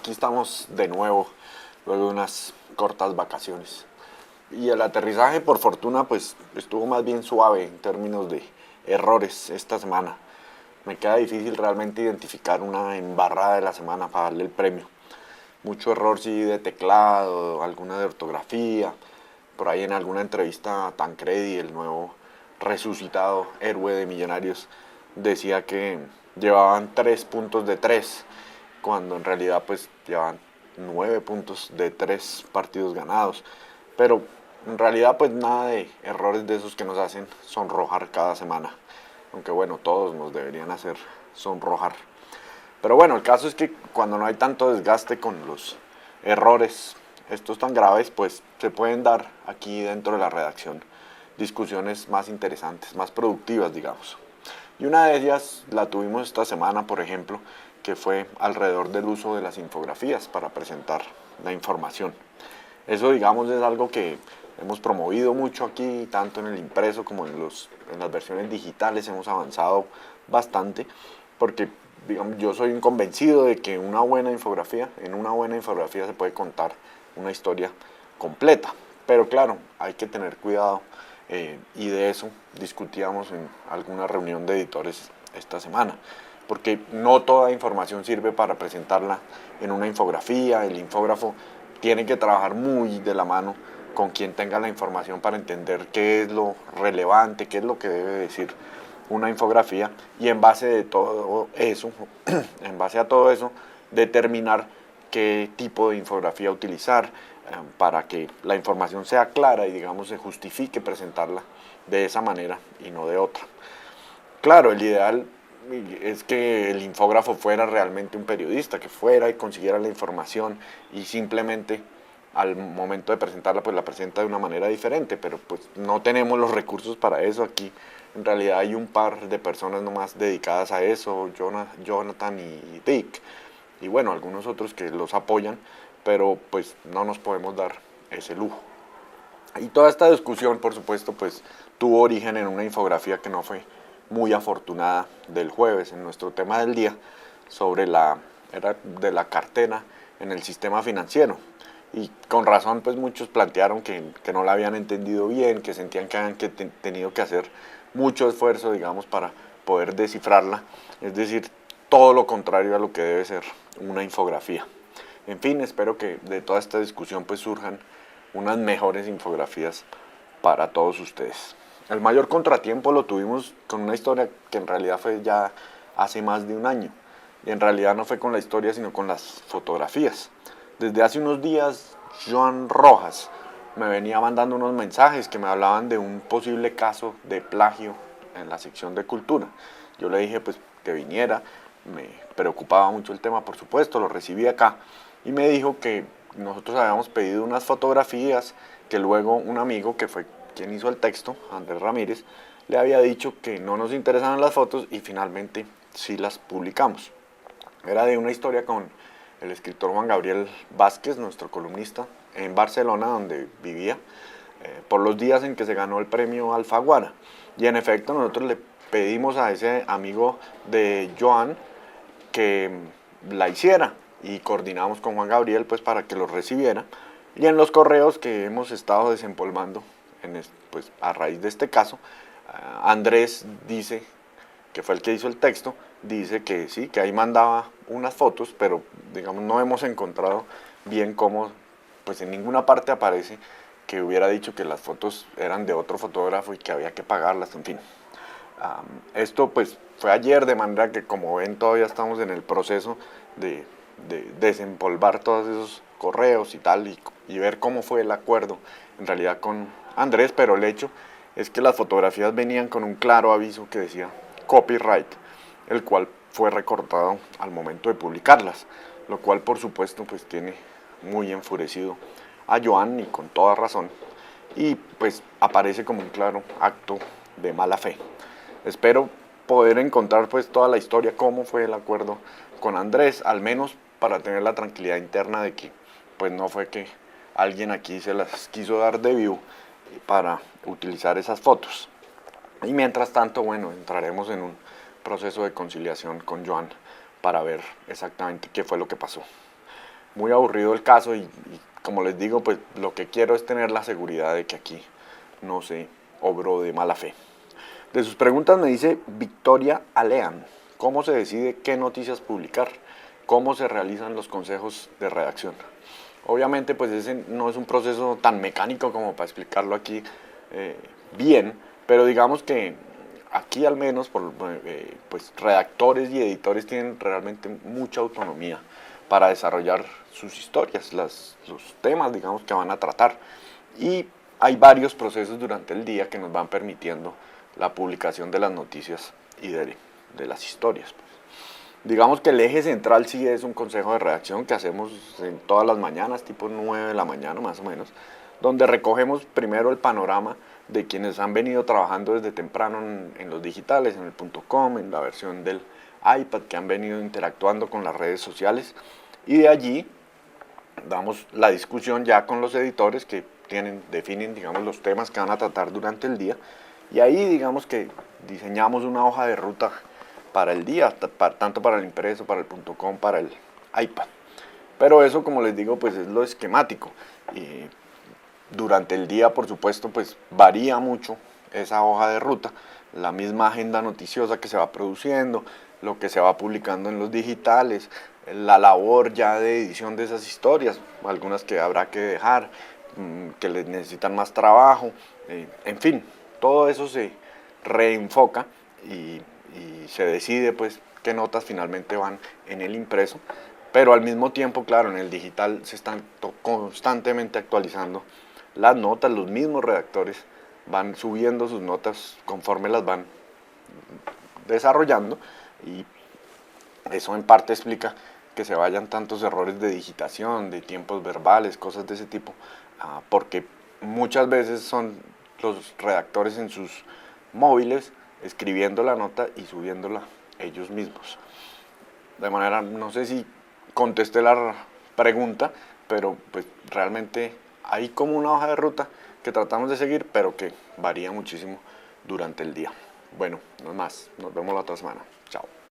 aquí estamos de nuevo, luego de unas cortas vacaciones. Y el aterrizaje, por fortuna, pues estuvo más bien suave en términos de errores esta semana. Me queda difícil realmente identificar una embarrada de la semana para darle el premio. Mucho error sí de teclado, alguna de ortografía. Por ahí en alguna entrevista Tancredi, el nuevo resucitado héroe de Millonarios, decía que llevaban 3 puntos de 3, cuando en realidad pues llevaban 9 puntos de 3 partidos ganados. Pero en realidad pues nada de errores de esos que nos hacen sonrojar cada semana. Aunque bueno, todos nos deberían hacer sonrojar. Pero bueno, el caso es que cuando no hay tanto desgaste con los errores, estos tan graves, pues se pueden dar aquí dentro de la redacción discusiones más interesantes, más productivas, digamos. Y una de ellas la tuvimos esta semana, por ejemplo, que fue alrededor del uso de las infografías para presentar la información. Eso, digamos, es algo que hemos promovido mucho aquí, tanto en el impreso como en las versiones digitales hemos avanzado bastante, porque digamos, yo soy un convencido de que en una buena infografía se puede contar una historia completa. Pero claro, hay que tener cuidado y de eso discutíamos en alguna reunión de editores esta semana, porque no toda información sirve para presentarla en una infografía. El infógrafo tiene que trabajar muy de la mano con quien tenga la información para entender qué es lo relevante, qué es lo que debe decir una infografía, y en base de todo eso, en base a todo eso, determinar qué tipo de infografía utilizar para que la información sea clara y digamos se justifique presentarla de esa manera y no de otra. Claro, el ideal es que el infógrafo fuera realmente un periodista, que fuera y consiguiera la información y simplemente al momento de presentarla pues la presenta de una manera diferente, pero pues no tenemos los recursos para eso aquí. En realidad hay un par de personas nomás dedicadas a eso, Jonathan y Dick, y bueno, algunos otros que los apoyan, pero pues no nos podemos dar ese lujo. Y toda esta discusión, por supuesto, pues tuvo origen en una infografía que no fue muy afortunada del jueves, en nuestro tema del día, sobre era de la cartera en el sistema financiero. Y con razón, pues muchos plantearon que no la habían entendido bien, que sentían que habían tenido que hacer mucho esfuerzo, digamos, para poder descifrarla. Es decir, todo lo contrario a lo que debe ser una infografía. En fin, espero que de toda esta discusión pues surjan unas mejores infografías para todos ustedes. El mayor contratiempo lo tuvimos con una historia que en realidad fue ya hace más de un año. Y en realidad no fue con la historia, sino con las fotografías. Desde hace unos días, Joan Rojas me venía mandando unos mensajes que me hablaban de un posible caso de plagio en la sección de cultura. Yo le dije pues que viniera, me preocupaba mucho el tema, por supuesto, lo recibí acá y me dijo que nosotros habíamos pedido unas fotografías que luego un amigo que fue quien hizo el texto, Andrés Ramírez, le había dicho que no nos interesaban las fotos y finalmente sí las publicamos. Era de una historia con el escritor Juan Gabriel Vázquez, nuestro columnista, en Barcelona, donde vivía, por los días en que se ganó el premio Alfaguara. Y en efecto nosotros le pedimos a ese amigo de Joan que la hiciera y coordinamos con Juan Gabriel pues para que lo recibiera. Y en los correos que hemos estado desempolvando pues, a raíz de este caso, Andrés dice, que fue el que hizo el texto, dice que sí, que ahí mandaba unas fotos, pero digamos no hemos encontrado bien cómo, pues en ninguna parte aparece que hubiera dicho que las fotos eran de otro fotógrafo y que había que pagarlas, en fin. Esto pues fue ayer, de manera que como ven todavía estamos en el proceso de desempolvar todos esos correos y tal y ver cómo fue el acuerdo en realidad con Andrés, pero el hecho es que las fotografías venían con un claro aviso que decía copyright, el cual fue recortado al momento de publicarlas, lo cual por supuesto pues tiene muy enfurecido a Joan y con toda razón, y pues aparece como un claro acto de mala fe. Espero poder encontrar pues toda la historia, cómo fue el acuerdo con Andrés, al menos para tener la tranquilidad interna de que pues no fue que alguien aquí se las quiso dar de view para utilizar esas fotos. Y mientras tanto, bueno, entraremos en un proceso de conciliación con Joan para ver exactamente qué fue lo que pasó. muy aburrido el caso y como les digo, pues lo que quiero es tener la seguridad de que aquí no se obró de mala fe. De sus preguntas me dice Victoria Alean, ¿cómo se decide qué noticias publicar? ¿Cómo se realizan los consejos de redacción? Obviamente pues ese no es un proceso tan mecánico como para explicarlo aquí eh, bien, pero digamos que aquí al menos pues redactores y editores tienen realmente mucha autonomía para desarrollar sus historias, los temas digamos que van a tratar. Y hay varios procesos durante el día que nos van permitiendo la publicación de las noticias y de las historias. Digamos que el eje central sí es un consejo de redacción que hacemos en todas las mañanas, tipo 9 de la mañana más o menos, donde recogemos primero el panorama de quienes han venido trabajando desde temprano en los digitales, en el .com, en la versión del iPad, que han venido interactuando con las redes sociales, y de allí damos la discusión ya con los editores que definen digamos, los temas que van a tratar durante el día, y ahí digamos que diseñamos una hoja de ruta para el día, tanto para el impreso, para el .com, para el iPad. Pero eso, como les digo, pues es lo esquemático. Y durante el día, por supuesto, pues varía mucho esa hoja de ruta, la misma agenda noticiosa que se va produciendo, lo que se va publicando en los digitales, la labor ya de edición de esas historias, algunas que habrá que dejar, que les necesitan más trabajo, en fin, todo eso se reenfoca y se decide pues qué notas finalmente van en el impreso, pero al mismo tiempo, claro, en el digital se están constantemente actualizando las notas, los mismos redactores van subiendo sus notas conforme las van desarrollando y eso en parte explica que se vayan tantos errores de digitación, de tiempos verbales, cosas de ese tipo, porque muchas veces son los redactores en sus móviles escribiendo la nota y subiéndola ellos mismos. De manera, no sé si contesté la pregunta, pero pues realmente hay como una hoja de ruta que tratamos de seguir, pero que varía muchísimo durante el día. Bueno, no más, nos vemos la otra semana. Chao.